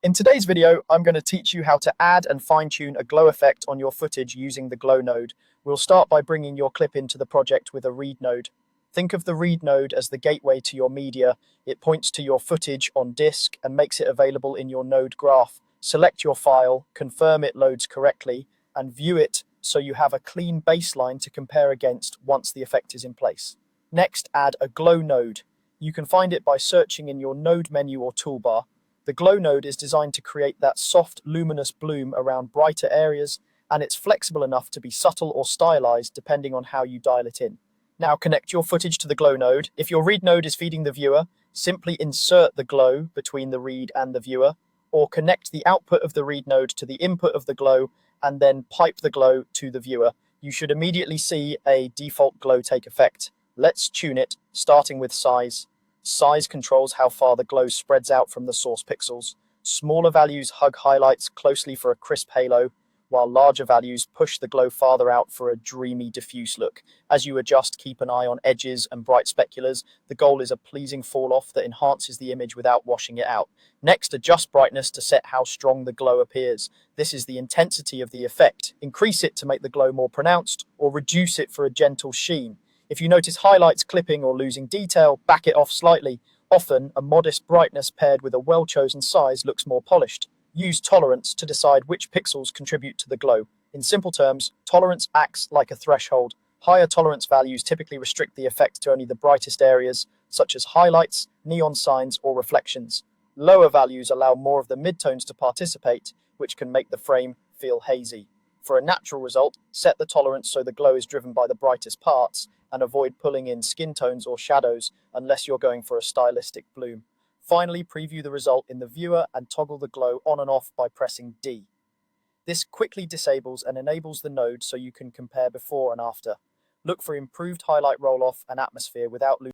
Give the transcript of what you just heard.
In today's video, I'm going to teach you how to add and fine-tune a glow effect on your footage using the glow node. We'll start by bringing your clip into the project with a read node. Think of the read node as the gateway to your media. It points to your footage on disk and makes it available in your node graph. Select your file, confirm it loads correctly, and view it so you have a clean baseline to compare against once the effect is in place. Next, add a glow node. You can find it by searching in your node menu or toolbar. The glow node is designed to create that soft, luminous bloom around brighter areas, and it's flexible enough to be subtle or stylized depending on how you dial it in. Now connect your footage to the glow node. If your read node is feeding the viewer, simply insert the glow between the read and the viewer, or connect the output of the read node to the input of the glow and then pipe the glow to the viewer. You should immediately see a default glow take effect. Let's tune it, starting with size. Size controls how far the glow spreads out from the source pixels. Smaller values hug highlights closely for a crisp halo, while larger values push the glow farther out for a dreamy, diffuse look. As you adjust, keep an eye on edges and bright speculars. The goal is a pleasing fall-off that enhances the image without washing it out. Next, adjust brightness to set how strong the glow appears. This is the intensity of the effect. Increase it to make the glow more pronounced, or reduce it for a gentle sheen. If you notice highlights clipping or losing detail, back it off slightly. Often, a modest brightness paired with a well-chosen size looks more polished. Use tolerance to decide which pixels contribute to the glow. In simple terms, tolerance acts like a threshold. Higher tolerance values typically restrict the effect to only the brightest areas, such as highlights, neon signs, or reflections. Lower values allow more of the midtones to participate, which can make the frame feel hazy. For a natural result, set the tolerance so the glow is driven by the brightest parts, and avoid pulling in skin tones or shadows unless you're going for a stylistic bloom. Finally, preview the result in the viewer and toggle the glow on and off by pressing D. This quickly disables and enables the node so you can compare before and after. Look for improved highlight roll-off and atmosphere without losing